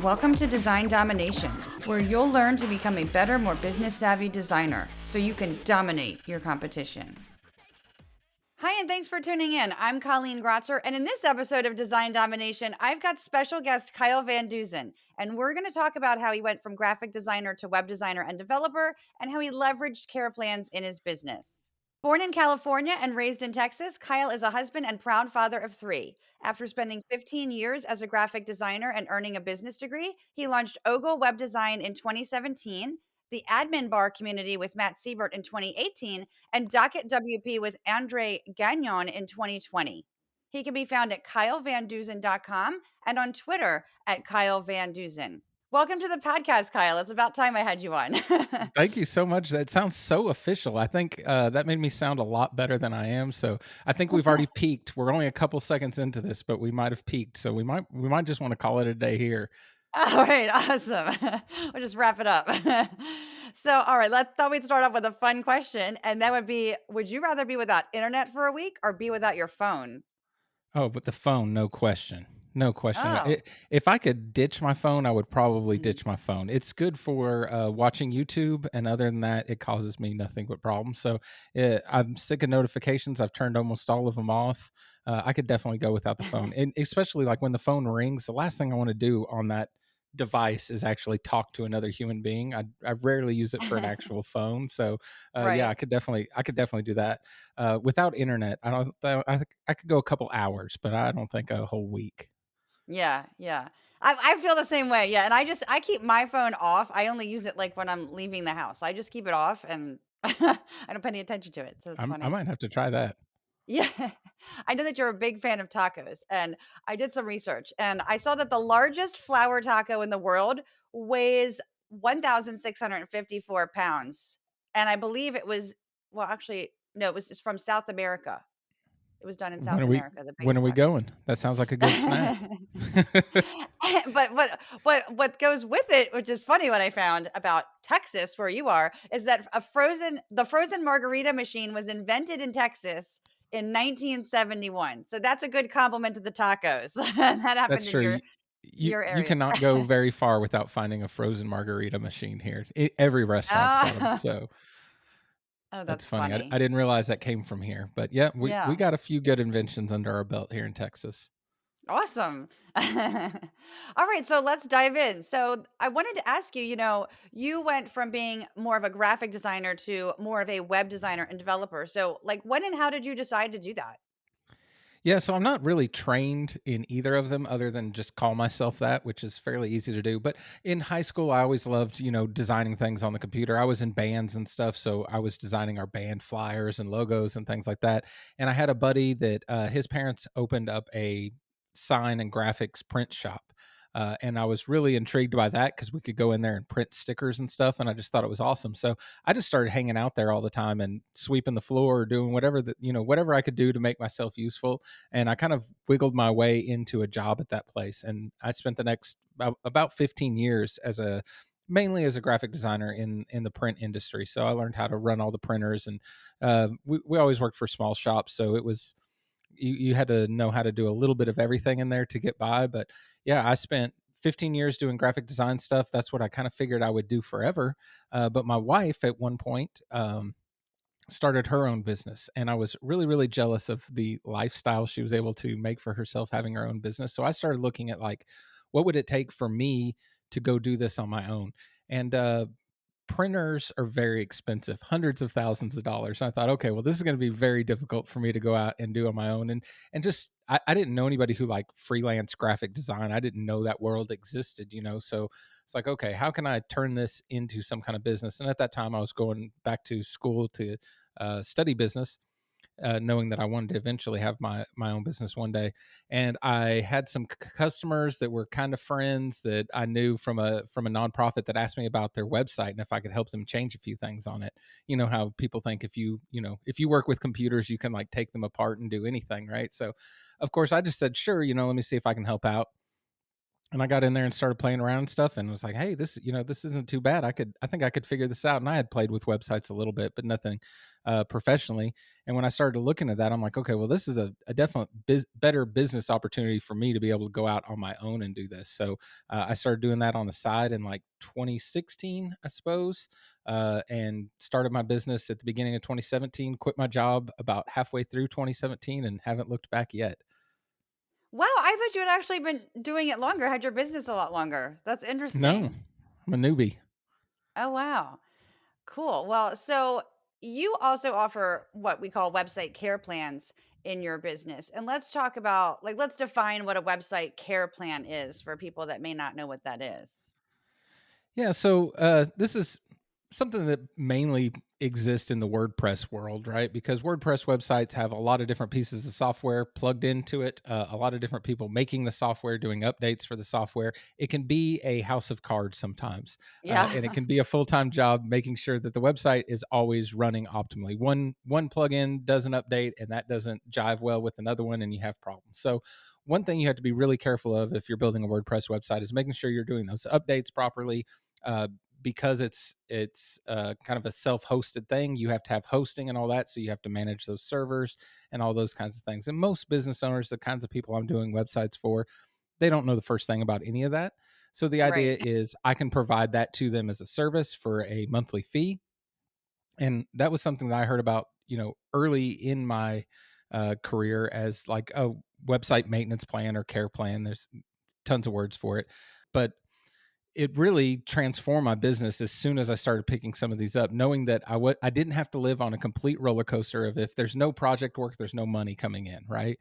Welcome to Design Domination, where you'll learn to become a better, more business savvy designer so you can dominate your competition. Hi, and thanks for tuning in. I'm Colleen Grotzer, and in this episode of Design Domination, I've got special guest Kyle Van Deusen, and we're going to talk about how he went from graphic designer to web designer and developer, and how he leveraged care plans in his business. Born in California and raised in Texas, Kyle is a husband and proud father of three. After spending 15 years as a graphic designer and earning a business degree, he launched Ogle Web Design in 2017, the Admin Bar community with Matt Siebert in 2018, and Docket WP with Andre Gagnon in 2020. He can be found at KyleVanDeusen.com and on Twitter at Kyle Van Deusen. Welcome to the podcast, Kyle. It's about time I had you on. Thank you so much. That sounds so official. I think that made me sound a lot better than I am. So I think we've already peaked. We're only a couple seconds into this, but we might have peaked. So we might just want to call it a day here. All right, awesome. We'll just wrap it up. So, all right, thought we'd start off with a fun question, and that would be: would you rather be without internet for a week or be without your phone? Oh, but the phone, no question. No question. Oh, If I could ditch my phone, I would probably mhm. ditch my phone. It's good for watching YouTube, and other than that, it causes me nothing but problems. So I'm sick of notifications. I've turned almost all of them off. I could definitely go without the phone, and especially like when the phone rings, the last thing I want to do on that device is actually talk to another human being. I rarely use it for an actual phone. So yeah, Right. I could definitely do that. Without internet, I could go a couple hours, but I don't think a whole week. Yeah, yeah. I feel the same way. Yeah, and I keep my phone off. I only use it like when I'm leaving the house. I just keep it off and I don't pay any attention to it. So it's I funny. might have to try that. Yeah. I know that you're a big fan of tacos, and I did some research and I saw that the largest flour taco in the world weighs 1,654 pounds. And I believe it was, well, actually, no, it's from South America. It was done in When South are we America, the when are biggest we taco. going? That sounds like a good snack. But what goes with it, which is funny what I found about Texas where you are, is that the frozen margarita machine was invented in Texas in 1971. So that's a good compliment to the tacos. That happened That's in true. your You area. cannot go very far without finding a frozen margarita machine here. Every restaurant's got them. Ah, So oh, that's that's funny. I funny. didn't realize that came from here. But yeah, we Yeah. got a few good inventions under our belt here in Texas. Awesome. All right, so let's dive in. So I wanted to ask you, you went from being more of a graphic designer to more of a web designer and developer. So like when and how did you decide to do that? Yeah, so I'm not really trained in either of them other than just call myself that, which is fairly easy to do. But in high school, I always loved, designing things on the computer. I was in bands and stuff, so I was designing our band flyers and logos and things like that. And I had a buddy that his parents opened up a sign and graphics print shop. And I was really intrigued by that because we could go in there and print stickers and stuff. And I just thought it was awesome. So I just started hanging out there all the time and sweeping the floor or doing whatever whatever I could do to make myself useful, and I kind of wiggled my way into a job at that place. And I spent the next about 15 years mainly as a graphic designer in the print industry. So I learned how to run all the printers, and we always worked for small shops, so it was you had to know how to do a little bit of everything in there to get by. But yeah, I spent 15 years doing graphic design stuff. That's what I kind of figured I would do forever. But my wife at one point started her own business, and I was really really jealous of the lifestyle she was able to make for herself having her own business. So I started looking at like what would it take for me to go do this on my own. And printers are very expensive, hundreds of thousands of dollars. And I thought, okay, well, this is going to be very difficult for me to go out and do on my own. And just I didn't know anybody who like freelance graphic design. I didn't know that world existed. So it's like, okay, how can I turn this into some kind of business? And at that time, I was going back to school to study business, knowing that I wanted to eventually have my own business one day. And I had some customers that were kind of friends that I knew from a nonprofit that asked me about their website and if I could help them change a few things on it. You know how people think if you work with computers, you can like take them apart and do anything, right? So, of course, I just said sure. Let me see if I can help out. And I got in there and started playing around and stuff and was like, "Hey, this isn't too bad. I think I could figure this out." And I had played with websites a little bit, but nothing professionally. And when I started looking at that, I'm like, "Okay, well, this is a definite better business opportunity for me to be able to go out on my own and do this." So I started doing that on the side in like 2016, I suppose, and started my business at the beginning of 2017. Quit my job about halfway through 2017 and haven't looked back yet. Wow, I thought you had actually been doing it longer, had your business a lot longer. That's No, interesting. I'm a newbie. Oh, wow. Cool. Well, so you also offer what we call website care plans in your business. And let's talk about, like, let's define what a website care plan is for people that may not know what that is. Yeah, so this is something that mainly exists in the WordPress world, right? Because WordPress websites have a lot of different pieces of software plugged into it, a lot of different people making the software, doing updates for the software. It can be a house of cards sometimes, and it Yeah. can be a full time job making sure that the website is always running optimally. One plugin does an update, and that doesn't jive well with another one, and you have problems. So one thing you have to be really careful of if you're building a WordPress website is making sure you're doing those updates properly, uh, because it's kind of a self-hosted thing. You have to have hosting and all that, so you have to manage those servers and all those kinds of things. And most business owners, the kinds of people I'm doing websites for, they don't know the first thing about any of that. So the Right. idea is I can provide that to them as a service for a monthly fee. And that was something that I heard about, early in my career as like a website maintenance plan or care plan. There's tons of words for it, but it really transformed my business as soon as I started picking some of these up, knowing that I didn't have to live on a complete roller coaster of if there's no project work, there's no money coming in, right?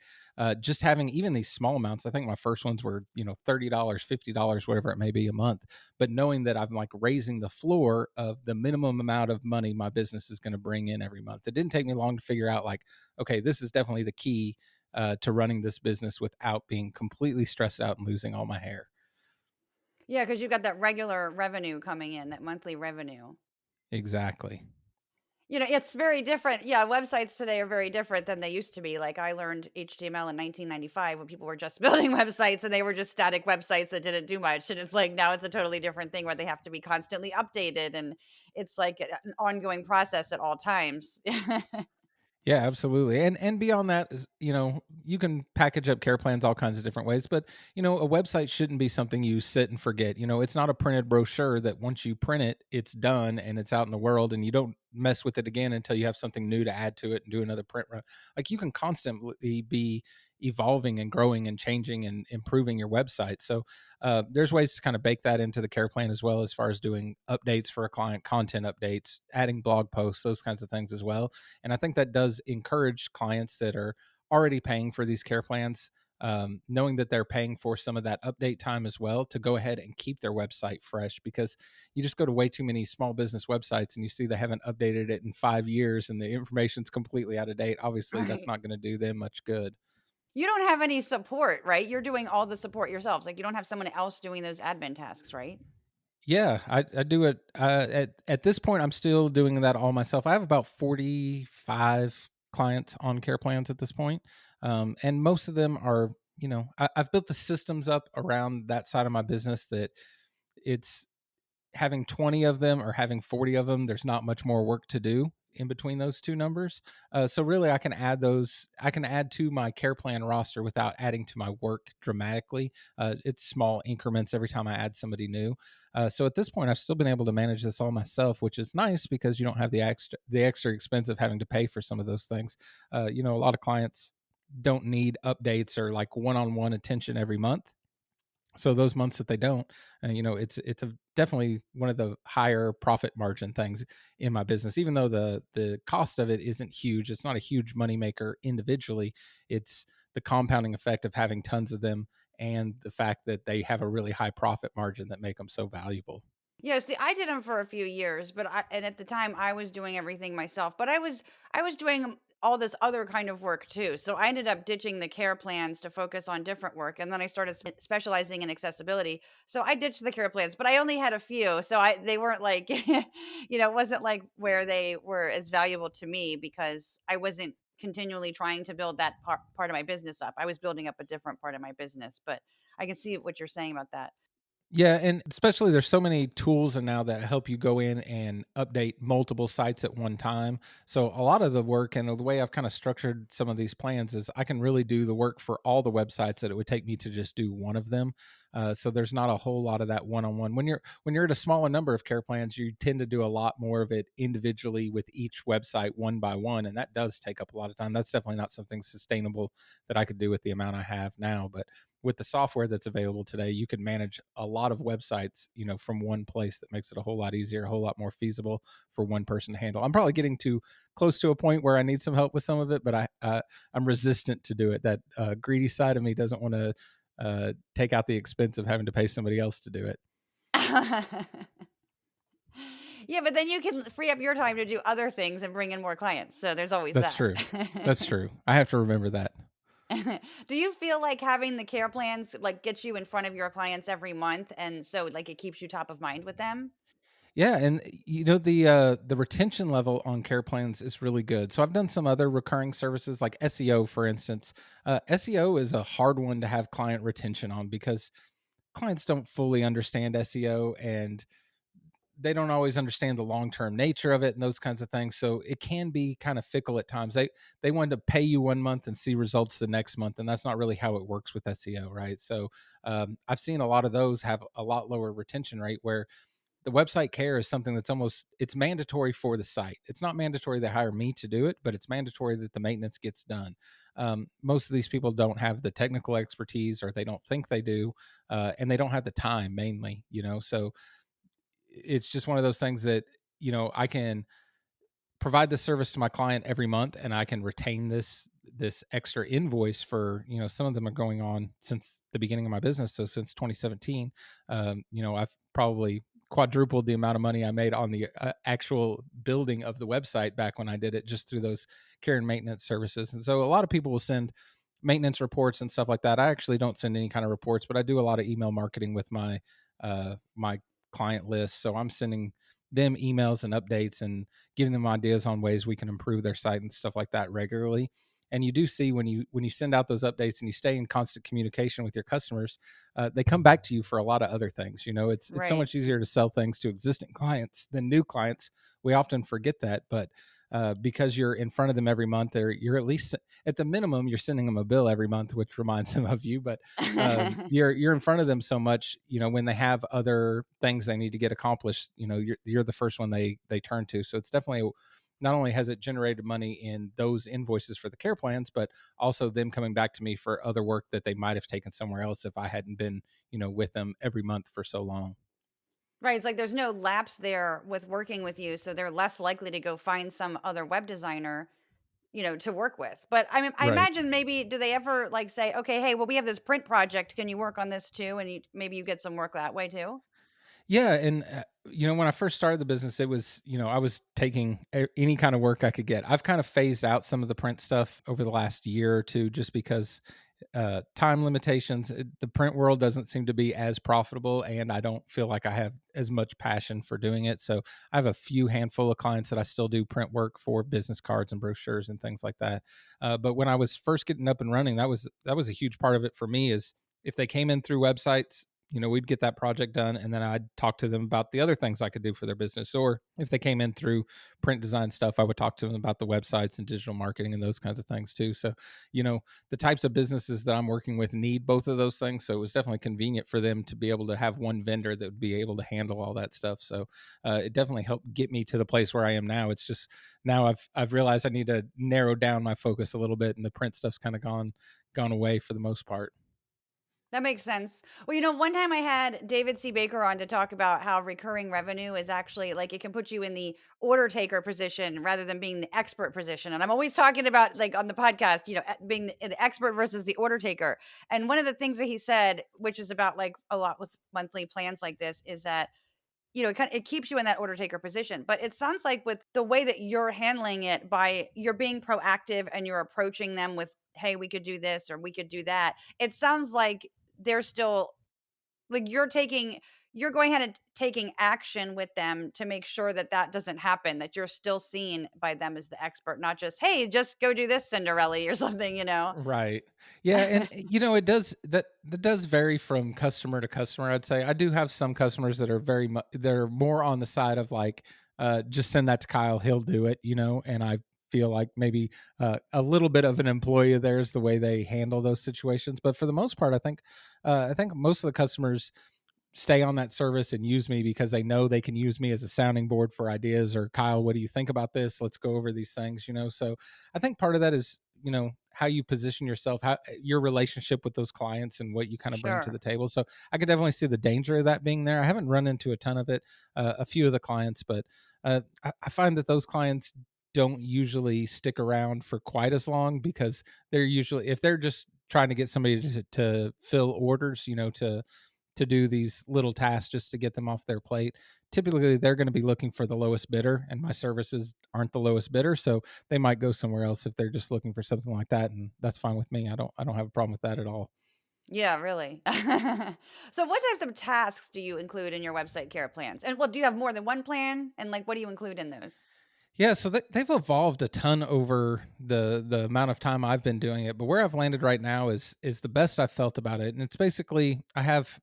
Just having even these small amounts. I think my first ones were $30, $50, whatever it may be a month. But knowing that I'm like raising the floor of the minimum amount of money my business is going to bring in every month. It didn't take me long to figure out like, okay, this is definitely the key to running this business without being completely stressed out and losing all my hair. Yeah, because you've got that regular revenue coming in, that monthly revenue. Exactly. It's very different. Yeah, websites today are very different than they used to be. Like I learned HTML in 1995 when people were just building websites and they were just static websites that didn't do much. And it's like now it's a totally different thing where they have to be constantly updated and it's like an ongoing process at all times. Yeah, absolutely. And beyond that is, you can package up care plans all kinds of different ways, but a website shouldn't be something you sit and forget. It's not a printed brochure that once you print it, it's done and it's out in the world and you don't mess with it again until you have something new to add to it and do another print run. Like you can constantly be evolving and growing and changing and improving your website. So there's ways to kind of bake that into the care plan as well, as far as doing updates for a client, content updates, adding blog posts, those kinds of things as well. And I think that does encourage clients that are already paying for these care plans, knowing that they're paying for some of that update time as well, to go ahead and keep their website fresh. Because you just go to way too many small business websites and you see they haven't updated it in 5 years and the information's completely out of date. Obviously, that's Right. not going to do them much good. You don't have any support, right? You're doing all the support yourselves. Like you don't have someone else doing those admin tasks, right? Yeah, I do it at this point. I'm still doing that all myself. I have about 45 clients on care plans at this point, and most of them are, I've built the systems up around that side of my business that it's having 20 of them or having 40 of them, there's not much more work to do in between those two numbers. So really I can add to my care plan roster without adding to my work dramatically. It's small increments every time I add somebody new. So at this point, I've still been able to manage this all myself, which is nice because you don't have the extra expense of having to pay for some of those things. A lot of clients don't need updates or like one-on-one attention every month, so those months that they don't, it's a definitely one of the higher profit margin things in my business. Even though the cost of it isn't huge, it's not a huge money maker individually. It's the compounding effect of having tons of them and the fact that they have a really high profit margin that make them so valuable. Yeah, see, I did them for a few years, but at the time I was doing everything myself, but I was doing all this other kind of work too. So I ended up ditching the care plans to focus on different work, and then I started specializing in accessibility. So I ditched the care plans, but I only had a few, so I they weren't like, it wasn't like where they were as valuable to me because I wasn't continually trying to build that part of my business up. I was building up a different part of my business, but I can see what you're saying about that. Yeah, and especially there's so many tools and now that help you go in and update multiple sites at one time. So a lot of the work and the way I've kind of structured some of these plans is I can really do the work for all the websites that it would take me to just do one of them. So there's not a whole lot of that one-on-one. When you're at a smaller number of care plans, you tend to do a lot more of it individually with each website one by one, and that does take up a lot of time. That's definitely not something sustainable that I could do with the amount I have now, but with the software that's available today, you can manage a lot of websites, from one place that makes it a whole lot easier, a whole lot more feasible for one person to handle. I'm probably getting too close to a point where I need some help with some of it, but I'm resistant to do it. That greedy side of me doesn't want to take out the expense of having to pay somebody else to do it. Yeah, but then you can free up your time to do other things and bring in more clients. So there's always That's that. true. That's true. I have to remember that. Do you feel like having the care plans like gets you in front of your clients every month and so like it keeps you top of mind with them? Yeah, and the retention level on care plans is really good. So I've done some other recurring services like SEO, for instance. SEO is a hard one to have client retention on because clients don't fully understand SEO and they don't always understand the long-term nature of it and those kinds of things. So it can be kind of fickle at times. They want to pay you one month and see results the next month, and that's not really how it works with SEO, right? So I've seen a lot of those have a lot lower retention rate where the website care is something that's almost it's mandatory for the site. It's not mandatory they hire me to do it, but it's mandatory that the maintenance gets done. Most of these people don't have the technical expertise, or they don't think they do, and they don't have the time mainly. So it's just one of those things that I can provide this service to my client every month and I can retain this extra invoice for, some of them are going on since the beginning of my business, so since 2017. I've probably quadrupled the amount of money I made on the actual building of the website back when I did it just through those care and maintenance services. And so a lot of people will send maintenance reports and stuff like that. I actually don't send any kind of reports, but I do a lot of email marketing with my client list, so I'm sending them emails and updates and giving them ideas on ways we can improve their site and stuff like that regularly. And you do see when you send out those updates and you stay in constant communication with your customers, they come back to you for a lot of other things. It's so Right. much easier to sell things to existing clients than new clients. We often forget that, but because you're in front of them every month, or you're at least at the minimum you're sending them a bill every month, which reminds them of you. But you're in front of them so much, when they have other things they need to get accomplished, you're the first one they turn to. So it's definitely, not only has it generated money in those invoices for the care plans, but also them coming back to me for other work that they might have taken somewhere else if I hadn't been, with them every month for so long. Right, it's like there's no lapse there with working with you, so they're less likely to go find some other web designer, to work with. But I mean, I Right. imagine maybe do they ever like say, "Okay, hey, well, we have this print project. Can you work on this too?" And maybe you get some work that way too. Yeah, and when I first started the business, it was, I was taking any kind of work I could get. I've kind of phased out some of the print stuff over the last year or two, just because time limitations. The print world doesn't seem to be as profitable, and I don't feel like I have as much passion for doing it. So I have a few handful of clients that I still do print work for, business cards and brochures and things like that. But when I was first getting up and running, that was a huge part of it for me. Is if they came in through websites, we'd get that project done, and then I'd talk to them about the other things I could do for their business. Or if they came in through print design stuff, I would talk to them about the websites and digital marketing and those kinds of things too. So, the types of businesses that I'm working with need both of those things. So it was definitely convenient for them to be able to have one vendor that would be able to handle all that stuff. So it definitely helped get me to the place where I am now. It's just now I've realized I need to narrow down my focus a little bit, and the print stuff's kind of gone away for the most part. That makes sense. Well, one time I had David C. Baker on to talk about how recurring revenue is actually like it can put you in the order taker position rather than being the expert position. And I'm always talking about like on the podcast, being the expert versus the order taker. And one of the things that he said, which is about like a lot with monthly plans like this, is that it keeps you in that order taker position. But it sounds like with the way that you're handling it, by you're being proactive and you're approaching them with, hey, we could do this or we could do that. It sounds like they're still like you're taking you're going ahead and taking action with them to make sure that that doesn't happen, that you're still seen by them as the expert, not just, "Hey, just go do this, Cinderella," or something, you know? Right. Yeah, and it does that does vary from customer to customer. I'd say I do have some customers that are that are more on the side of like, just send that to Kyle, he'll do it, and I feel like maybe a little bit of an employee of theirs the way they handle those situations. But for the most part, I think most of the customers stay on that service and use me because they know they can use me as a sounding board for ideas, or Kyle, what do you think about this? Let's go over these things. So I think part of that is, how you position yourself, how your relationship with those clients and what you kind of bring to the Sure, table. So I could definitely see the danger of that being there. I haven't run into a ton of it, a few of the clients, but I find that those clients don't usually stick around for quite as long because they're usually, if they're just trying to get somebody to fill orders, to do these little tasks just to get them off their plate. Typically, they're going to be looking for the lowest bidder, and my services aren't the lowest bidder, so they might go somewhere else if they're just looking for something like that, and that's fine with me. I don't have a problem with that at all. yeah, really. So what types of tasks do you include in your website care plans? And, well, do you have more than one plan? And, like, what do you include in those? Yeah, so they've evolved a ton over the amount of time I've been doing it, but where I've landed right now is the best I've felt about it, and it's basically I have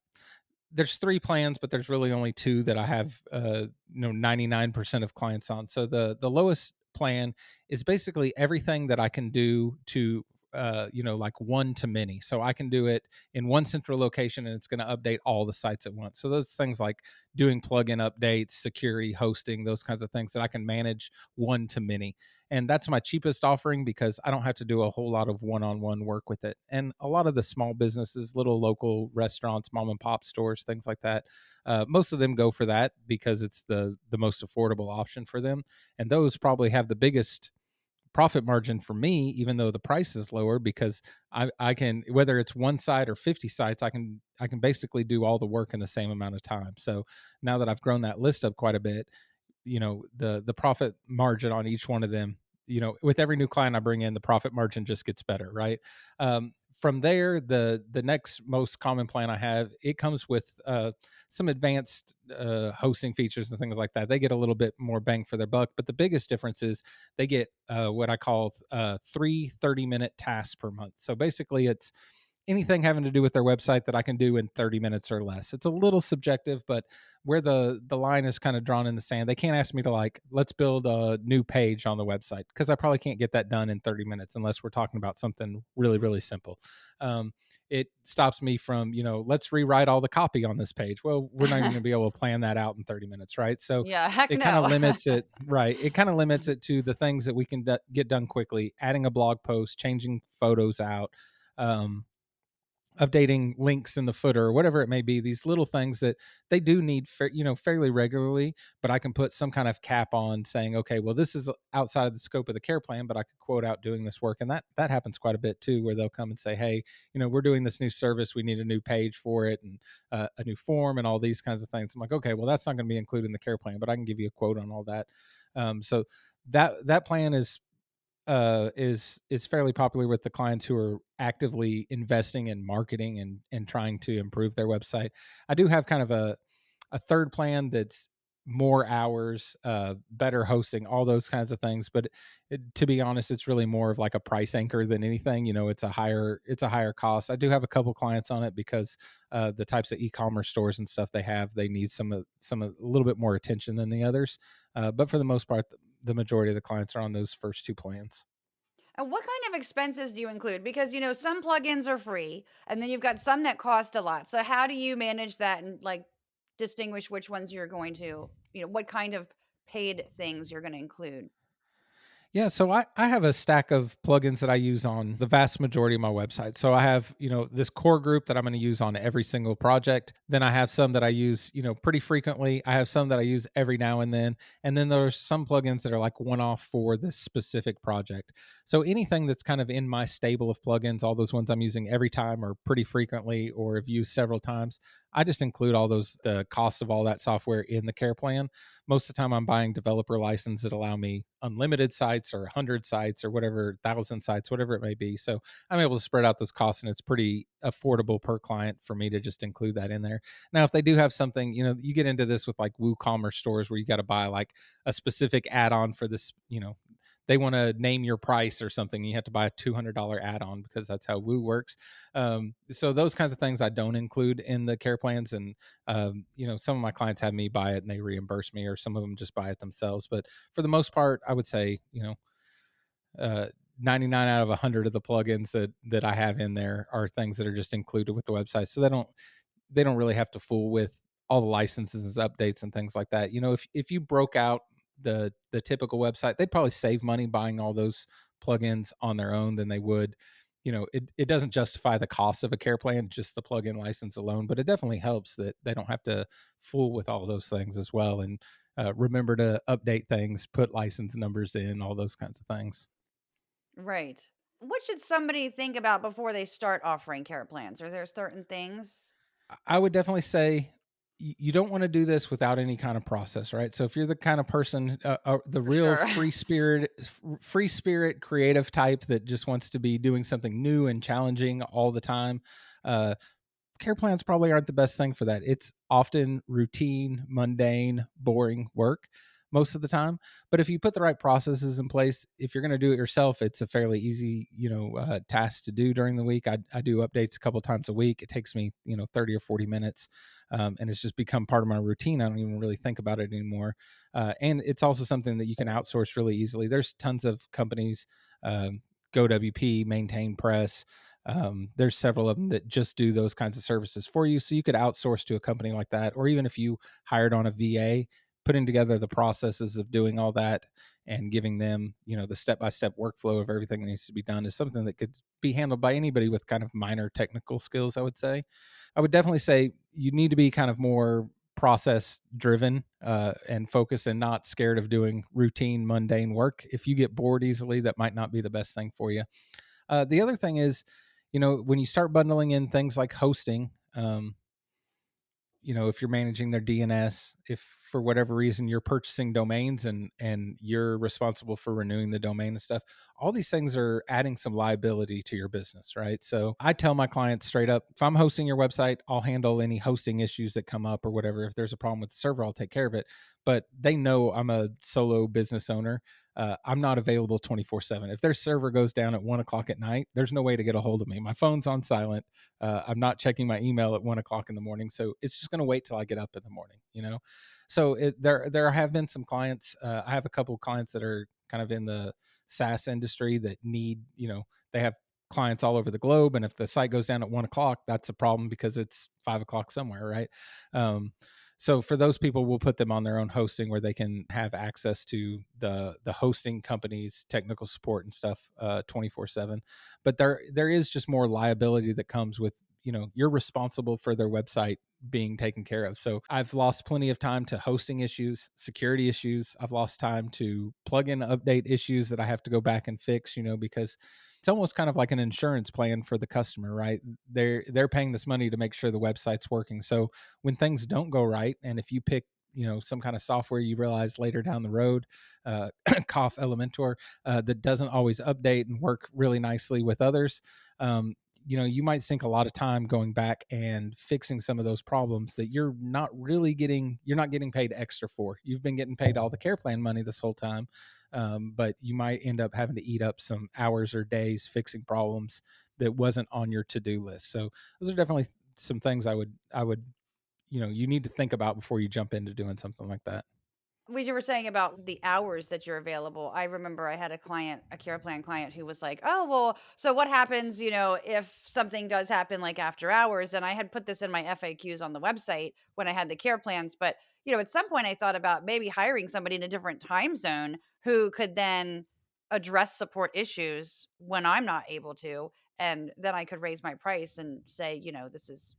there's 3 plans, but there's really only 2 that I have, 99% of clients on. So the lowest plan is basically everything that I can do to, like one to many. So I can do it in one central location and it's going to update all the sites at once. So those things like doing plugin updates, security, hosting, those kinds of things that I can manage one to many. And that's my cheapest offering because I don't have to do a whole lot of one-on-one work with it. And a lot of the small businesses, little local restaurants, mom and pop stores, things like that, most of them go for that because it's the most affordable option for them. And those probably have the biggest profit margin for me, even though the price is lower, because I can, whether it's one site or 50 sites, I can basically do all the work in the same amount of time. So now that I've grown that list up quite a bit, the profit margin on each one of them, with every new client I bring in, the profit margin just gets better, right? From there, the next most common plan I have, it comes with some advanced hosting features and things like that. They get a little bit more bang for their buck, but the biggest difference is they get what I call 3 30-minute tasks per month. So basically it's anything having to do with their website that I can do in 30 minutes or less. It's a little subjective, but where the line is kind of drawn in the sand, they can't ask me to, like, let's build a new page on the website because I probably can't get that done in 30 minutes unless we're talking about something really, really simple. Um, it stops me from, let's rewrite all the copy on this page. Well, we're not even going to be able to plan that out in 30 minutes, right? So Yeah, heck it kind of no. limits it, right? It kind of limits it to the things that we can get done quickly, adding a blog post, changing photos out, um, updating links in the footer or whatever it may be, these little things that they do need fairly regularly, but I can put some kind of cap on saying, okay, well, this is outside of the scope of the care plan, but I could quote out doing this work. And that happens quite a bit too, where they'll come and say, hey, we're doing this new service, we need a new page for it, and a new form and all these kinds of things. I'm like, okay, well, that's not going to be included in the care plan, but I can give you a quote on all that. So that plan is fairly popular with the clients who are actively investing in marketing and trying to improve their website. I do have kind of a third plan that's more hours, better hosting, all those kinds of things. But to be honest, it's really more of like a price anchor than anything. It's a higher cost. I do have a couple clients on it because the types of e-commerce stores and stuff they have, they need a little bit more attention than the others. But for the most part, the majority of the clients are on those first two plans. And what kind of expenses do you include? Because, some plugins are free, and then you've got some that cost a lot. So how do you manage that and, like, distinguish which ones you're going to, what kind of paid things you're going to include? Yeah, so I have a stack of plugins that I use on the vast majority of my website. So I have, this core group that I'm going to use on every single project. Then I have some that I use, pretty frequently. I have some that I use every now and then. And then there's some plugins that are like one off for this specific project. So anything that's kind of in my stable of plugins, all those ones I'm using every time or pretty frequently or have used several times, I just include all those the cost of all that software in the care plan. Most of the time I'm buying developer license that allow me unlimited sites or 100 sites or whatever, 1,000 sites, whatever it may be. So I'm able to spread out those costs, and it's pretty affordable per client for me to just include that in there. Now, if they do have something, you get into this with like WooCommerce stores where you got to buy like a specific add-on for this, they want to name your price or something. You have to buy a $200 add-on because that's how Woo works. So those kinds of things I don't include in the care plans. And, some of my clients have me buy it and they reimburse me, or some of them just buy it themselves. But for the most part, I would say, uh, 99 out of 100 of the plugins that I have in there are things that are just included with the website. So they don't really have to fool with all the licenses and updates and things like that. If you broke out the typical website, they'd probably save money buying all those plugins on their own than they would. It doesn't justify the cost of a care plan, just the plugin license alone, but it definitely helps that they don't have to fool with all those things as well. And remember to update things, put license numbers in, all those kinds of things. Right. What should somebody think about before they start offering care plans? Are there certain things? I would definitely say you don't want to do this without any kind of process, right? So if you're the kind of person, the For real sure. free spirit, creative type that just wants to be doing something new and challenging all the time, uh, care plans probably aren't the best thing for that. It's often routine, mundane, boring work most of the time. But if you put the right processes in place, if you're going to do it yourself, it's a fairly easy, task to do during the week. I do updates a couple times a week. It takes me, 30 or 40 minutes. And it's just become part of my routine. I don't even really think about it anymore. And it's also something that you can outsource really easily. There's tons of companies, GoWP, Maintain Press, there's several of them that just do those kinds of services for you. So you could outsource to a company like that, or even if you hired on a VA, putting together the processes of doing all that and giving them, the step by step workflow of everything that needs to be done is something that could be handled by anybody with kind of minor technical skills, I would say. I would definitely say you need to be kind of more process driven and focused and not scared of doing routine, mundane work. If you get bored easily, that might not be the best thing for you. The other thing is, when you start bundling in things like hosting, if you're managing their DNS, if for whatever reason you're purchasing domains and you're responsible for renewing the domain and stuff, all these things are adding some liability to your business, right? So I tell my clients straight up, if I'm hosting your website, I'll handle any hosting issues that come up or whatever. If there's a problem with the server, I'll take care of it. But they know I'm a solo business owner. I'm not available 24/7. If their server goes down at 1 o'clock at night, there's no way to get a hold of me. My phone's on silent. I'm not checking my email at 1 o'clock in the morning, so it's just going to wait till I get up in the morning. So there have been some clients. I have a couple of clients that are kind of in the SaaS industry that need, they have clients all over the globe, and if the site goes down at 1 o'clock, that's a problem because it's 5 o'clock somewhere, right? Um, so for those people, we'll put them on their own hosting where they can have access to the hosting company's technical support and stuff 24/7. But there is just more liability that comes with, you're responsible for their website being taken care of. So I've lost plenty of time to hosting issues, security issues. I've lost time to plugin update issues that I have to go back and fix, because it's almost kind of like an insurance plan for the customer, right? They're paying this money to make sure the website's working. So when things don't go right, and if you pick, some kind of software you realize later down the road, cough Elementor, that doesn't always update and work really nicely with others, um, you might sink a lot of time going back and fixing some of those problems that you're not getting paid extra for. You've been getting paid all the care plan money this whole time, but you might end up having to eat up some hours or days fixing problems that wasn't on your to-do list. So those are definitely some things I would you need to think about before you jump into doing something like that. We were saying about the hours that you're available. I remember I had a client, a care plan client, who was like, "Oh, well, so what happens, if something does happen like after hours?" And I had put this in my FAQs on the website when I had the care plans. But, at some point I thought about maybe hiring somebody in a different time zone who could then address support issues when I'm not able to. And then I could raise my price and say, this is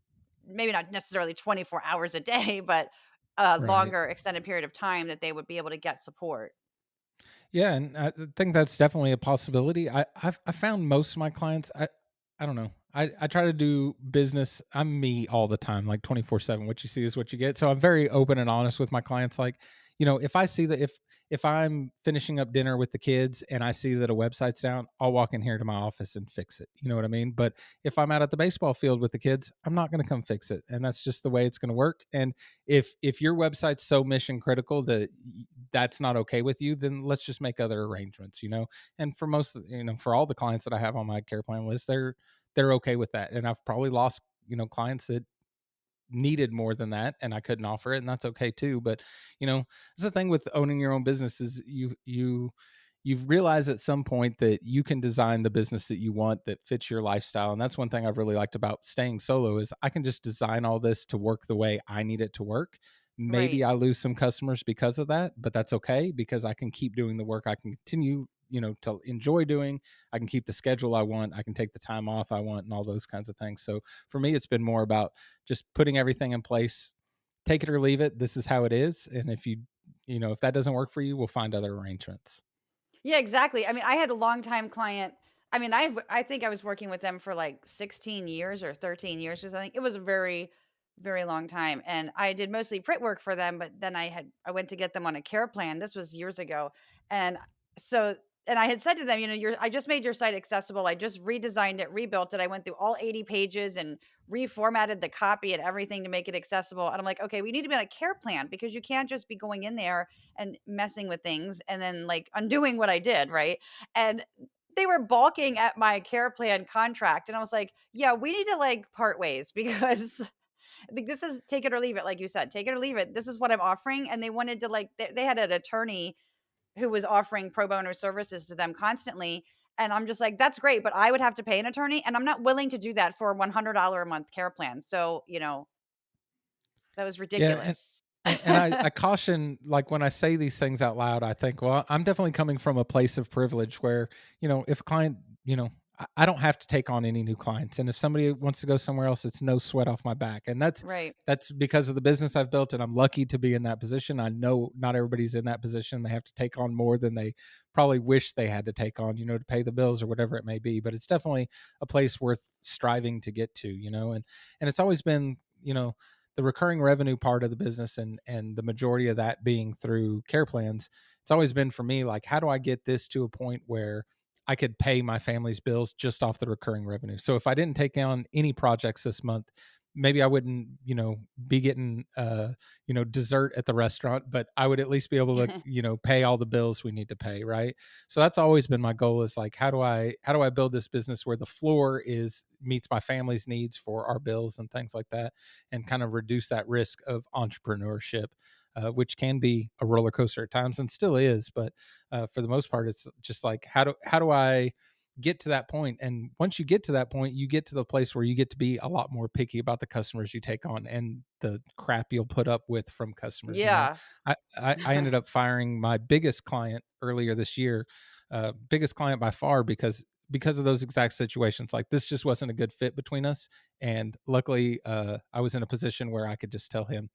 maybe not necessarily 24 hours a day, but a Right. longer extended period of time that they would be able to get support. Yeah, and I think that's definitely a possibility. I found most of my clients. I don't know. I try to do business. I'm me all the time, like 24/7. What you see is what you get. So I'm very open and honest with my clients. Like, if I see that if I'm finishing up dinner with the kids and I see that a website's down, I'll walk in here to my office and fix it. You know what I mean? But if I'm out at the baseball field with the kids, I'm not going to come fix it. And that's just the way it's going to work. And if your website's so mission critical that that's not okay with you, then let's just make other arrangements. And for for all the clients that I have on my care plan list, they're okay with that. And I've probably lost, clients that needed more than that and I couldn't offer it, and that's okay too. But, it's the thing with owning your own business is you realize at some point that you can design the business that you want that fits your lifestyle. And that's one thing I've really liked about staying solo is I can just design all this to work the way I need it to work. Maybe Right. I lose some customers because of that, but that's okay because I can keep doing the work I can continue, to enjoy doing. I can keep the schedule I want. I can take the time off I want and all those kinds of things. So for me, it's been more about just putting everything in place, take it or leave it. This is how it is. And if that doesn't work for you, we'll find other arrangements. Yeah, exactly. I mean, I had a longtime client. I mean, I think I was working with them for like 16 years or 13 years or something. It was a very, very long time. And I did mostly print work for them, but then I went to get them on a care plan. This was years ago. And so and I had said to them, I just made your site accessible. I just redesigned it, rebuilt it. I went through all 80 pages and reformatted the copy and everything to make it accessible. And I'm like, okay, we need to be on a care plan because you can't just be going in there and messing with things and then like undoing what I did, right? And they were balking at my care plan contract and I was like, "Yeah, we need to like part ways because like this is take it or leave it like you said. Take it or leave it. This is what I'm offering." And they wanted to like they had an attorney who was offering pro bono services to them constantly and I'm just like, "That's great, but I would have to pay an attorney and I'm not willing to do that for a $100 a month care plan." So, that was Yeah, and ridiculous. and I caution, like, when I say these things out loud, I think, well, I'm definitely coming from a place of privilege where, if a client, I don't have to take on any new clients, and if somebody wants to go somewhere else, it's no sweat off my back, and that's Right. that's because of the business I've built, and I'm lucky to be in that position. I know not everybody's in that position. They have to take on more than they probably wish they had to take on, to pay the bills or whatever it may be, but it's definitely a place worth striving to get to, and it's always been, the recurring revenue part of the business and the majority of that being through care plans. It's always been for me like, how do I get this to a point where I could pay my family's bills just off the recurring revenue? So if I didn't take on any projects this month, maybe I wouldn't, be getting dessert at the restaurant, but I would at least be able to, pay all the bills we need to pay, right? So that's always been my goal is like, how do I build this business where the floor is meets my family's needs for our bills and things like that, and kind of reduce that risk of entrepreneurship, which can be a roller coaster at times and still is. But for the most part, it's just like, how do I get to that point? And once you get to that point, you get to the place where you get to be a lot more picky about the customers you take on and the crap you'll put up with from customers. Yeah. I ended up firing my biggest client earlier this year, biggest client by far, because of those exact situations. Like, this just wasn't a good fit between us, and luckily I was in a position where I could just tell him,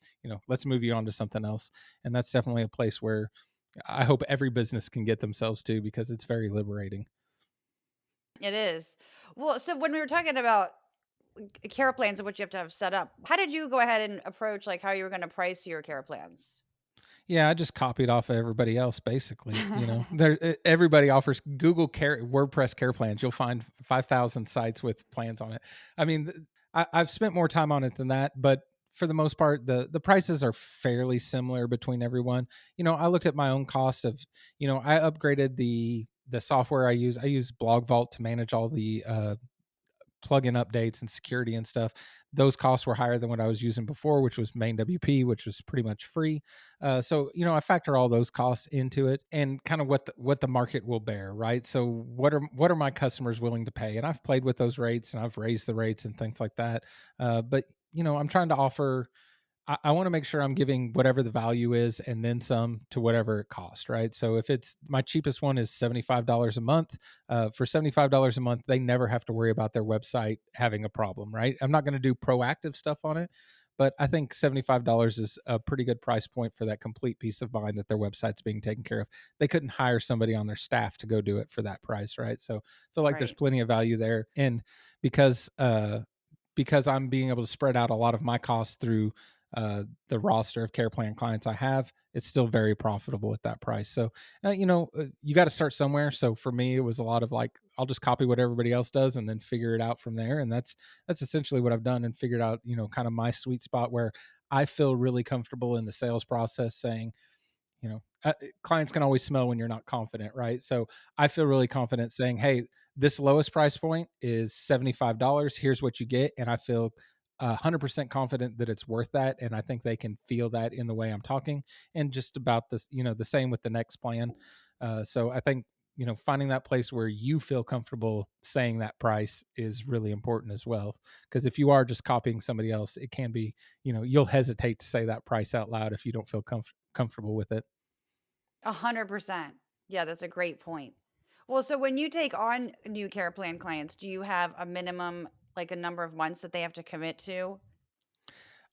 let's move you on to something else. And that's definitely a place where I hope every business can get themselves to, because it's very liberating. It is. Well, so when we were talking about care plans and what you have to have set up, how did you go ahead and approach like how you were going to price your care plans? Yeah, I just copied off of everybody else basically. Everybody offers Google care WordPress care plans. You'll find 5,000 sites with plans on it. I mean, I've spent more time on it than that, but for the most part, the prices are fairly similar between everyone. I looked at my own cost of, I upgraded the software I use. I use Blog Vault to manage all the plugin updates and security and stuff. Those costs were higher than what I was using before, which was main WP, which was pretty much free. So I factor all those costs into it and kind of what the market will bear, right? So what are my customers willing to pay? And I've played with those rates and I've raised the rates and things like that. But I'm trying to offer. I want to make sure I'm giving whatever the value is and then some to whatever it costs, right? So if it's my cheapest one is $75 a month, for $75 a month, they never have to worry about their website having a problem, right? I'm not going to do proactive stuff on it, but I think $75 is a pretty good price point for that complete peace of mind that their website's being taken care of. They couldn't hire somebody on their staff to go do it for that price, right? So I feel like there's Right. plenty of value there. And because because I'm being able to spread out a lot of my costs through the roster of care plan clients I have, it's still very profitable at that price. So, you got to start somewhere. So for me, it was a lot of like, I'll just copy what everybody else does and then figure it out from there. And that's essentially what I've done and figured out, kind of my sweet spot where I feel really comfortable in the sales process saying, clients can always smell when you're not confident, right? So I feel really confident saying, hey, this lowest price point is $75. Here's what you get. And I feel 100% confident that it's worth that. And I think they can feel that in the way I'm talking. And just about this, the same with the next plan. So I think, finding that place where you feel comfortable saying that price is really important as well. Because if you are just copying somebody else, it can be, you'll hesitate to say that price out loud if you don't feel comfortable with it. 100%. Yeah, that's a great point. Well, so when you take on new care plan clients, do you have a minimum, like a number of months that they have to commit to?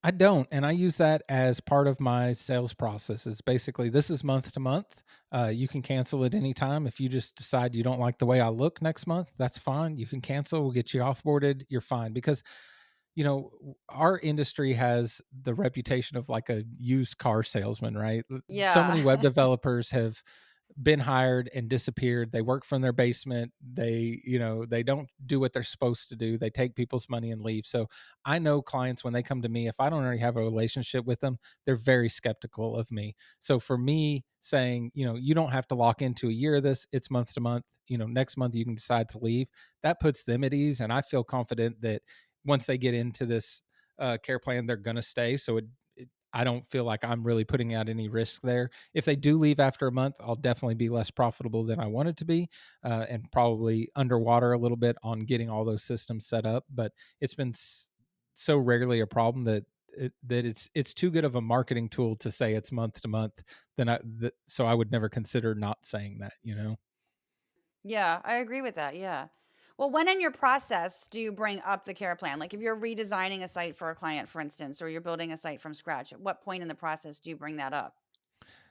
I don't, and I use that as part of my sales process. It's basically this is month to month. You can cancel at any time. If you just decide you don't like the way I look next month, that's fine. You can cancel. We'll get you offboarded. You're fine because our industry has the reputation of like a used car salesman, right? So Yeah. many web developers have been hired and disappeared. They work from their basement. They don't do what they're supposed to do. They take people's money and leave. So I know clients when they come to me, if I don't already have a relationship with them, they're very skeptical of me. So for me saying, you don't have to lock into a year of this, it's month to month, next month you can decide to leave. That puts them at ease. And I feel confident that once they get into this care plan, they're going to stay. So I don't feel like I'm really putting out any risk there. If they do leave after a month, I'll definitely be less profitable than I wanted to be, and probably underwater a little bit on getting all those systems set up. But it's been so rarely a problem that it's too good of a marketing tool to say it's month to month. So I would never consider not saying that. Yeah, I agree with that. Yeah. Well, when in your process do you bring up the care plan? Like if you're redesigning a site for a client, for instance, or you're building a site from scratch, at what point in the process do you bring that up?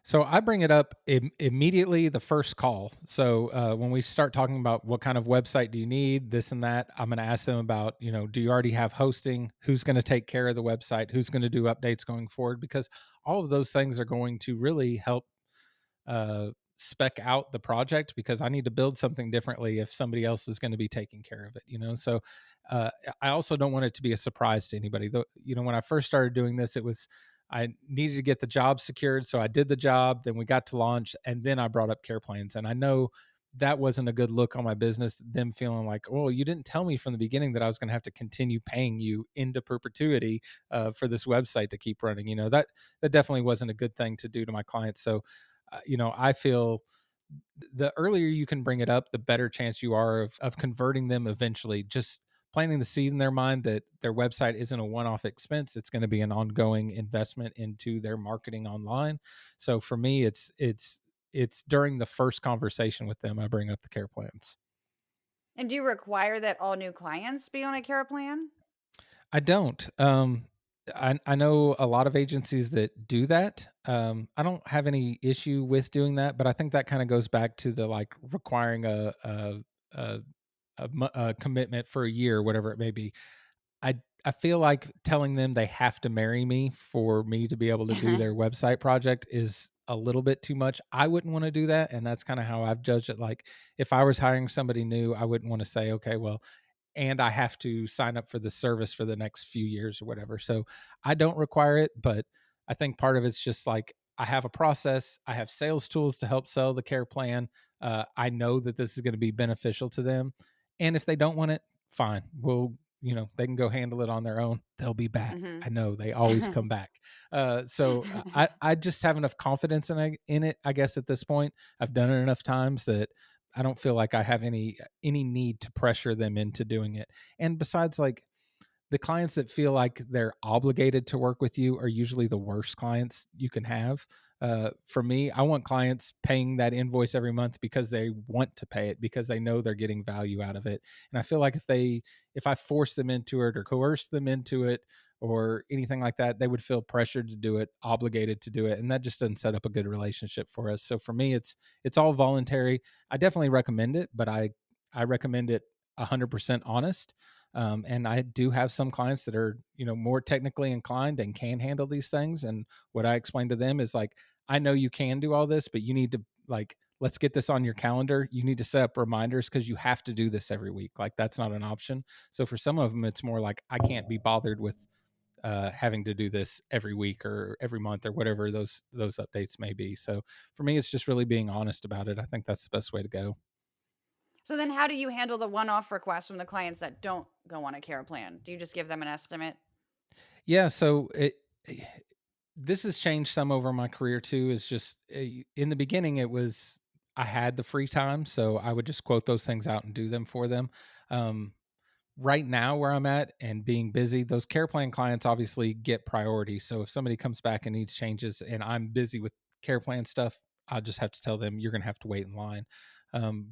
So I bring it up immediately the first call. So when we start talking about what kind of website do you need, this and that, I'm going to ask them about, do you already have hosting? Who's going to take care of the website? Who's going to do updates going forward? Because all of those things are going to really help spec out the project because I need to build something differently if somebody else is going to be taking care of it. So uh, I also don't want it to be a surprise to anybody. Though, when I first started doing this, it was I needed to get the job secured, so I did the job. Then we got to launch, and then I brought up care plans. And I know that wasn't a good look on my business. Them feeling like, "Oh, you didn't tell me from the beginning that I was going to have to continue paying you into perpetuity for this website to keep running." That definitely wasn't a good thing to do to my clients. So I feel the earlier you can bring it up, the better chance you are of converting them eventually. Just planting the seed in their mind that their website isn't a one-off expense; it's going to be an ongoing investment into their marketing online. So for me, it's during the first conversation with them I bring up the care plans. And do you require that all new clients be on a care plan? I don't. I know a lot of agencies that do that. I don't have any issue with doing that, but I think that kind of goes back to the like requiring a, a commitment for a year, whatever it may be. I feel like telling them they have to marry me for me to be able to do their website project is a little bit too much. I wouldn't want to do that, and that's kind of how I've judged it. Like if I was hiring somebody new, I wouldn't want to say, okay, well, and I have to sign up for the service for the next few years or whatever. So I don't require it, but I think part of it's just like I have a process, I have sales tools to help sell the care plan. I know that this is going to be beneficial to them. And if they don't want it, fine. They can go handle it on their own. They'll be back. I Mhm. know they always come back. I just have enough confidence in it, I guess, at this point. I've done it enough times that I don't feel like I have any need to pressure them into doing it. And besides, like the clients that feel like they're obligated to work with you are usually the worst clients you can have. For me, I want clients paying that invoice every month because they want to pay it because they know they're getting value out of it. And I feel like if I force them into it or coerce them into it, or anything like that, they would feel pressured to do it, obligated to do it, and that just doesn't set up a good relationship for us. So for me, it's all voluntary. I definitely recommend it, but I recommend it 100% honest. And I do have some clients that are, more technically inclined and can handle these things. And what I explain to them is like, I know you can do all this, but you need to, like, let's get this on your calendar. You need to set up reminders because you have to do this every week. Like, that's not an option. So for some of them, it's more like, I can't be bothered with having to do this every week or every month or whatever those updates may be. So for me, it's just really being honest about it. I think that's the best way to go. So then how do you handle the one-off requests from the clients that don't go on a care plan? Do you just give them an estimate? Yeah, so this has changed some over my career too. Is just in the beginning, it was I had the free time, so I would just quote those things out and do them for them. Um, right now where I'm at and being busy, those care plan clients obviously get priority. So if somebody comes back and needs changes and I'm busy with care plan stuff, I'll just have to tell them you're going to have to wait in line.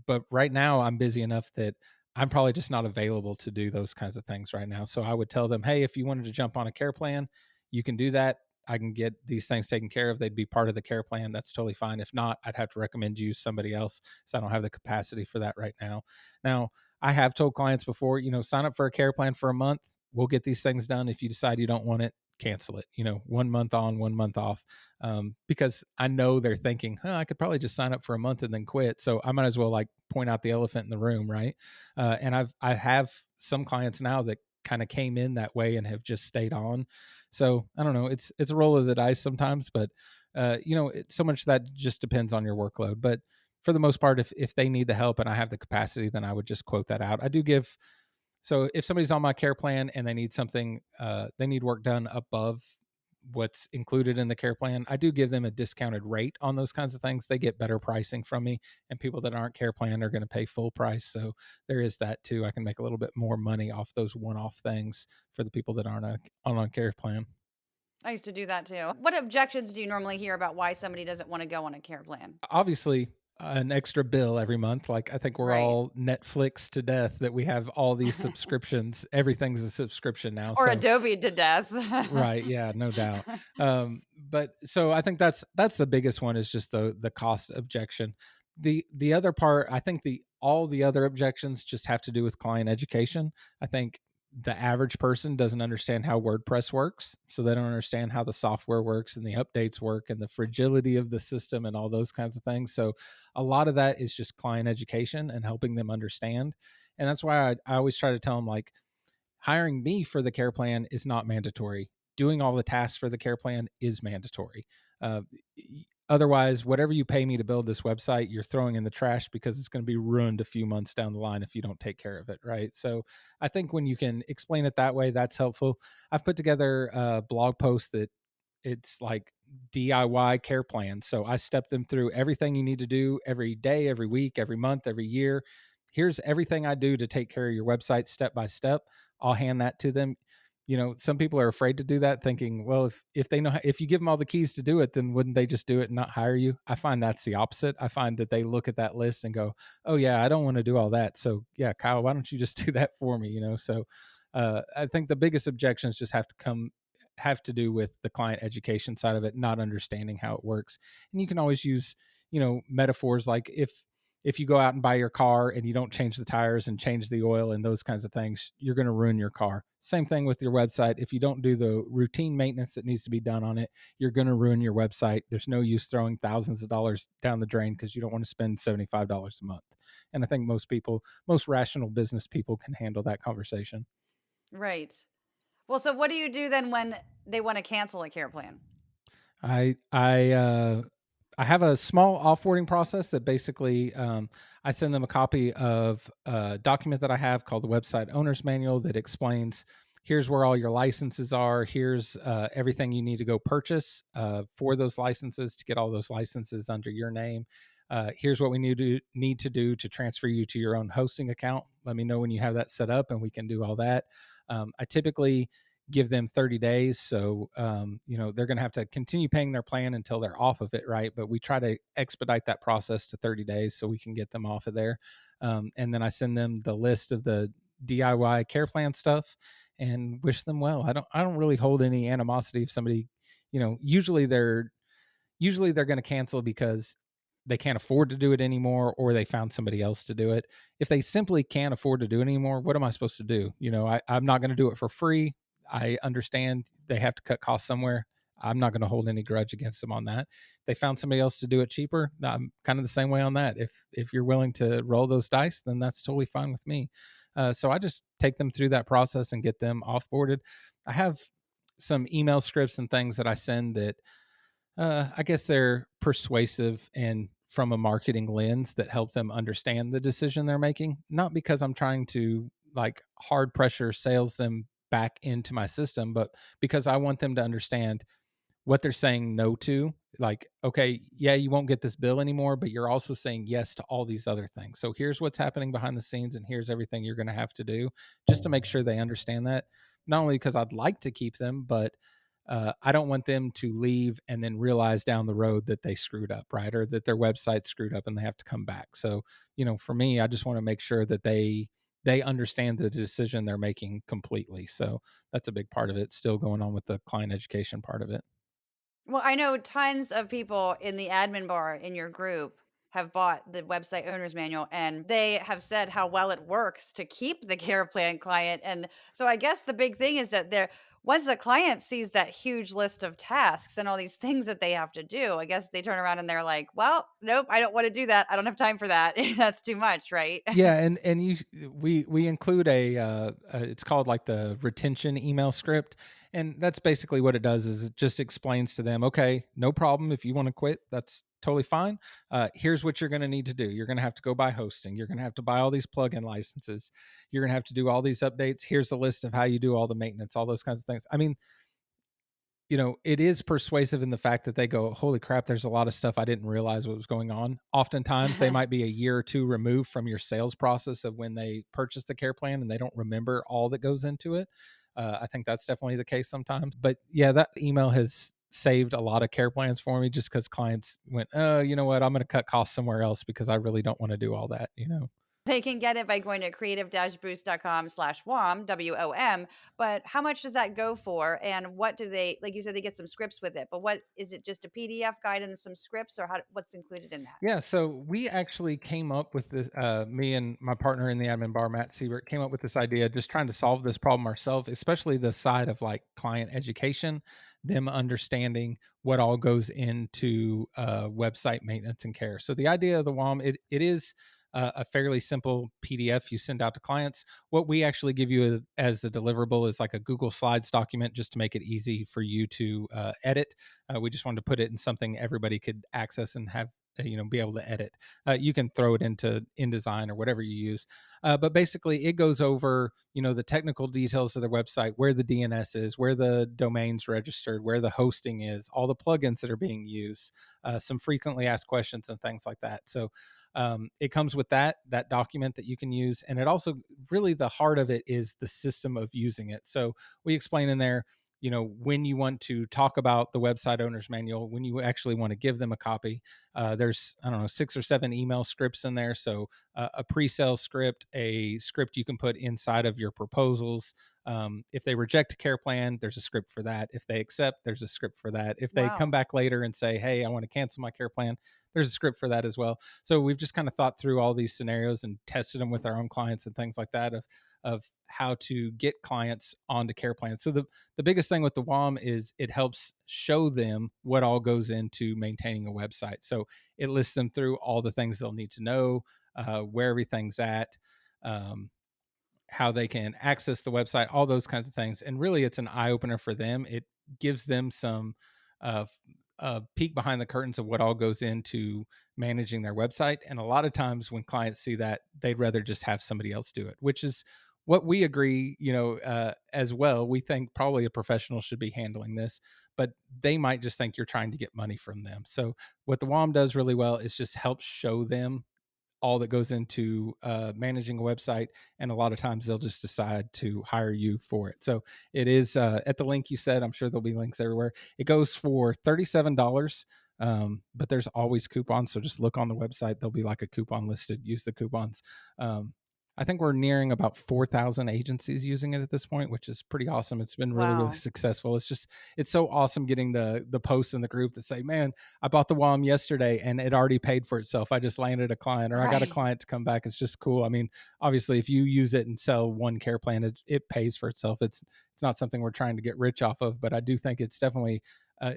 But right now I'm busy enough that I'm probably just not available to do those kinds of things right now. So I would tell them, hey, if you wanted to jump on a care plan, you can do that. I can get these things taken care of. They'd be part of the care plan. That's totally fine. If not, I'd have to recommend you somebody else. So I don't have the capacity for that right now. Now, I have told clients before, sign up for a care plan for a month. We'll get these things done. If you decide you don't want it, cancel it. 1 month on, 1 month off. Because I know they're thinking, I could probably just sign up for a month and then quit. So I might as well like point out the elephant in the room, right? And I have some clients now that kind of came in that way and have just stayed on. So I don't know. It's a roll of the dice sometimes, but so much that just depends on your workload. But for the most part, if they need the help and I have the capacity, then I would just quote that out. I do give so if somebody's on my care plan and they need something, they need work done above what's included in the care plan, I do give them a discounted rate on those kinds of things. They get better pricing from me, and people that aren't care plan are going to pay full price. So there is that too. I can make a little bit more money off those one-off things for the people that aren't on a care plan. I used to do that too. What objections do you normally hear about why somebody doesn't want to go on a care plan? Obviously, an extra bill every month. Like, I think we're Right. all Netflix to death that we have all these subscriptions. Everything's a subscription now. Or So Adobe to death. right, yeah, no doubt. But so I think that's the biggest one, is just the cost objection. The other part, I think the all the other objections just have to do with client education. I think the average person doesn't understand how WordPress works, so they don't understand how the software works and the updates work and the fragility of the system and all those kinds of things. So a lot of that is just client education and helping them understand. And that's why I always try to tell them, like, hiring me for the care plan is not mandatory. Doing all the tasks for the care plan is mandatory. Uh, Otherwise, whatever you pay me to build this website, you're throwing in the trash because it's going to be ruined a few months down the line if you don't take care of it, right? So I think when you can explain it that way, that's helpful. I've put together a blog post that it's like DIY care plan. So I step them through everything you need to do every day, every week, every month, every year. Here's everything I do to take care of your website step by step. I'll hand that to them. Some people are afraid to do that, thinking, well, if they know if you give them all the keys to do it, then wouldn't they just do it and not hire you? I find that's the opposite. I find that they look at that list and go, oh yeah, I don't want to do all that. So yeah, Kyle, why don't you just do that for me? So I think the biggest objections just have to do with the client education side of it, not understanding how it works. And you can always use, metaphors like if you go out and buy your car and you don't change the tires and change the oil and those kinds of things, you're going to ruin your car. Same thing with your website. If you don't do the routine maintenance that needs to be done on it, you're going to ruin your website. There's no use throwing thousands of dollars down the drain because you don't want to spend $75 a month. And I think most rational business people can handle that conversation. Right. Well, so what do you do then when they want to cancel a care plan? I I uh, I have a small offboarding process that basically I send them a copy of a document that I have called the Website Owner's Manual that explains here's where all your licenses are. Here's everything you need to go purchase for those licenses to get all those licenses under your name. Here's what we need to do to transfer you to your own hosting account. Let me know when you have that set up, and we can do all that. I typically give them 30 days. So, they're going to have to continue paying their plan until they're off of it, right? But we try to expedite that process to 30 days so we can get them off of there. And then I send them the list of the DIY care plan stuff. and wish them well. I don't really hold any animosity if somebody, usually they're going to cancel because they can't afford to do it anymore, or they found somebody else to do it. If they simply can't afford to do it anymore, what am I supposed to do? I'm not going to do it for free. I understand they have to cut costs somewhere. I'm not going to hold any grudge against them on that. They found somebody else to do it cheaper. I'm kind of the same way on that. If you're willing to roll those dice, then that's totally fine with me. So I just take them through that process and get them offboarded. I have some email scripts and things that I send that I guess they're persuasive and from a marketing lens that help them understand the decision they're making. Not because I'm trying to like hard pressure sales them back into my system, but because I want them to understand what they're saying no to. Like, okay, yeah, you won't get this bill anymore, but you're also saying yes to all these other things. So here's what's happening behind the scenes, and here's everything you're going to have to do just to make sure they understand that. Not only because I'd like to keep them, but I don't want them to leave and then realize down the road that they screwed up, right? Or that their website screwed up and they have to come back. So, for me, I just want to make sure that they understand the decision they're making completely. So that's a big part of it. Still going on with the client education part of it. Well, I know tons of people in the admin bar in your group have bought the website owner's manual, and they have said how well it works to keep the care plan client. And so I guess the big thing is that once the client sees that huge list of tasks and all these things that they have to do, I guess they turn around and they're like, well, nope, I don't want to do that. I don't have time for that. That's too much, right? Yeah, and we include it's called like the retention email script, and that's basically what it does is it just explains to them, okay, no problem if you want to quit, that's totally fine. Here's what you're going to need to do. You're going to have to go buy hosting. You're going to have to buy all these plugin licenses. You're going to have to do all these updates. Here's a list of how you do all the maintenance, all those kinds of things. I mean, it is persuasive in the fact that they go, holy crap, there's a lot of stuff I didn't realize what was going on. Oftentimes, they might be a year or two removed from your sales process of when they purchase the care plan and they don't remember all that goes into it. I think that's definitely the case sometimes. But yeah, that email has saved a lot of care plans for me just because clients went, oh, you know what? I'm going to cut costs somewhere else because I really don't want to do all that. They can get it by going to creative-boost.com/WOM, WOM, but how much does that go for? And what do they, like you said, they get some scripts with it, but what is it, just a PDF guide and some scripts, or what's included in that? Yeah, so we actually came up with this. Me and my partner in the admin bar, Matt Siebert, came up with this idea, just trying to solve this problem ourselves, especially the side of like client education, them understanding what all goes into website maintenance and care. So the idea of the WOM, it is a fairly simple PDF you send out to clients. What we actually give you as the deliverable is like a Google Slides document, just to make it easy for you to edit. We just wanted to put it in something everybody could access and have be able to edit. You can throw it into InDesign or whatever you use, but basically it goes over the technical details of their website, where the DNS is, where the domain's registered, where the hosting is, all the plugins that are being used, some frequently asked questions and things like that. So it comes with that document that you can use, and it also, really the heart of it is the system of using it. So we explain in there, when you want to talk about the website owner's manual, when you actually want to give them a copy. There's, I don't know, 6 or 7 email scripts in there. So a pre-sale script, a script you can put inside of your proposals. If they reject a care plan, there's a script for that. If they accept, there's a script for that. If they come Wow. back later and say, hey, I want to cancel my care plan, there's a script for that as well. So we've just kind of thought through all these scenarios and tested them with our own clients and things like that of how to get clients onto care plans. So the biggest thing with the WOM is it helps show them what all goes into maintaining a website. So it lists them through all the things they'll need to know, where everything's at, um, how they can access the website, all those kinds of things. And really, it's an eye opener for them. It gives them some uh, peek behind the curtains of what all goes into managing their website. And a lot of times, when clients see that, they'd rather just have somebody else do it, which is what we agree, as well. We think probably a professional should be handling this, but they might just think you're trying to get money from them. So, what the WOM does really well is just help show them all that goes into managing a website, and a lot of times they'll just decide to hire you for it. So it is at the link you said. I'm sure there'll be links everywhere. It goes for $37, but there's always coupons, so just look on the website. There'll be like a coupon listed. Use the coupons. um, I think we're nearing about 4,000 agencies using it at this point, which is pretty awesome. It's been really, really Wow. successful. It's so awesome getting the posts in the group that say, "Man, I bought the WOM yesterday and it already paid for itself. I just landed a client, or I got a Right. client to come back." It's just cool. I mean, obviously, if you use it and sell one care plan, it pays for itself. It's not something we're trying to get rich off of, but I do think it's definitely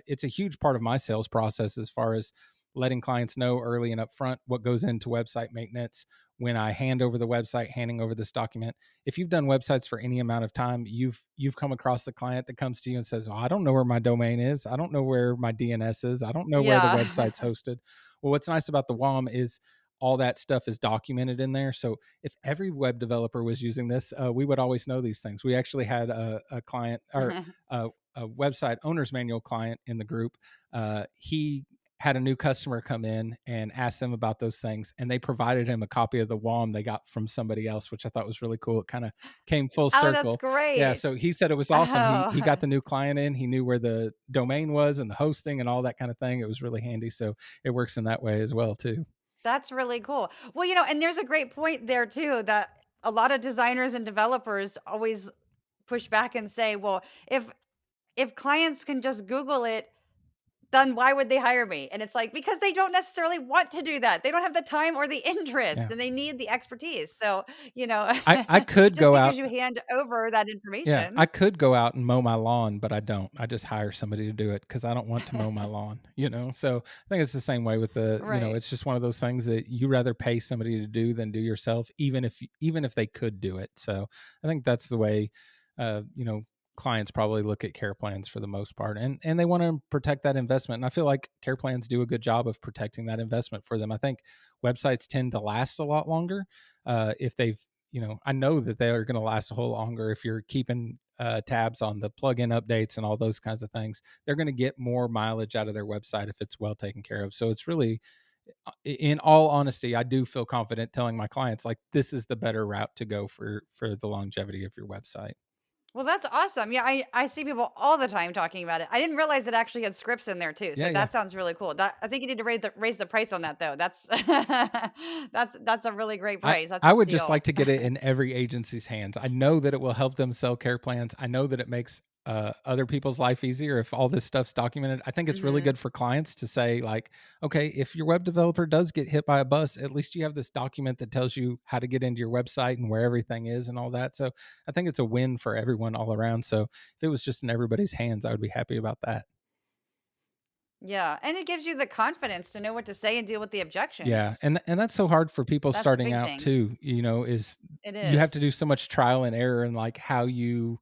it's a huge part of my sales process as far as letting clients know early and upfront what goes into website maintenance. When I hand over the website, handing over this document, if you've done websites for any amount of time, you've come across the client that comes to you and says, "Oh, I don't know where my domain is. I don't know where my DNS is. I don't know where the Yeah. website's hosted." Well, what's nice about the WOM is all that stuff is documented in there. So if every web developer was using this, we would always know these things. We actually had a client, or a website owner's manual client in the group. He had a new customer come in and ask them about those things, and they provided him a copy of the WOM they got from somebody else, which I thought was really cool. It kind of came full Oh, that's circle. Yeah, great. so he said it was awesome. He Oh, got the new client in, he knew where the domain was and the hosting and all that kind of thing. It was really handy. So it works in that way as well too. that's really cool. Well, and there's a great point there too that a lot of designers and developers always push back and say, "Well, if clients can just Google it, then why would they hire me?" And it's like, because they don't necessarily want to do that. They don't have the time or the interest Yeah. and they need the expertise. So, you know, I could just go because out. you hand over that Yeah, I information. could go out and mow my lawn, but I don't. I just hire somebody to do it because I don't want to mow my lawn, you know? So I think it's the same way with Right. it's just one of those things that you rather pay somebody to do than do yourself, even if they could do it. So I think that's the way, uh, you know, clients probably look at care plans for the most part, and they want to protect that investment. And I feel like care plans do a good job of protecting that investment for them. I think websites tend to last a lot longer if they've I know that they are going to last a whole longer if you're keeping tabs on the plugin updates and all those kinds of things. They're going to get more mileage out of their website if it's well taken care of. So it's really, in all honesty, I do feel confident telling my clients like this is the better route to go for the longevity of your website. Well, that's awesome. Yeah, I see people all the time talking about it. I didn't realize it actually had scripts in there too. Yeah, So yeah. that sounds really cool. That I think you need to raise the price on that though. That's that's a really great I price. That's I a would just like steal. to get it in every agency's hands. I know that it will help them sell care plans. I know that it makes other people's life easier if all this stuff's documented. I think it's really Mhm. good for clients to say like, okay, if your web developer does get hit by a bus, at least you have this document that tells you how to get into your website and where everything is and all that. So I think it's a win for everyone all around. So if it was just in everybody's hands, I would be happy about that. Yeah, and it gives you the confidence to know what to say and deal with the Yeah, objections. and that's so hard for people That's a starting big out thing. too, is It you have to is. do so much trial and error in like how you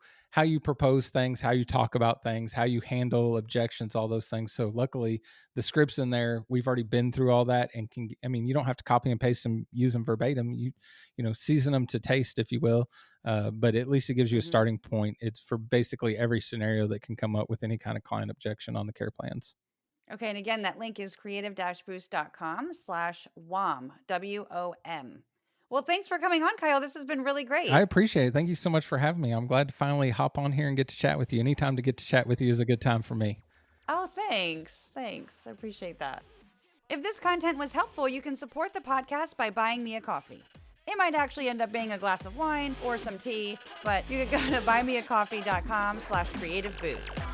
propose things, how you talk about things, how you handle objections, all those things. So luckily the scripts in there, we've already been through all that and I mean, you don't have to copy and paste them, use them verbatim. Season them to taste, if you will. But at least it gives you a Mhm. starting point. It's for basically every scenario that can come up with any kind of client objection on the care plans. Okay, and again, that link is creative-boost.com/WOM, WOM. Well, thanks for coming on, Kyle. This has been really I great. appreciate it. Thank you so much for having me. I'm glad to finally hop on here and get to chat with you. Anytime to get to chat with you is a good time for me. Oh, thanks. Thanks. I appreciate that. If this content was helpful, you can support the podcast by buying me a coffee. It might actually end up being a glass of wine or some tea, but you could go to buymeacoffee.com/creativeboost.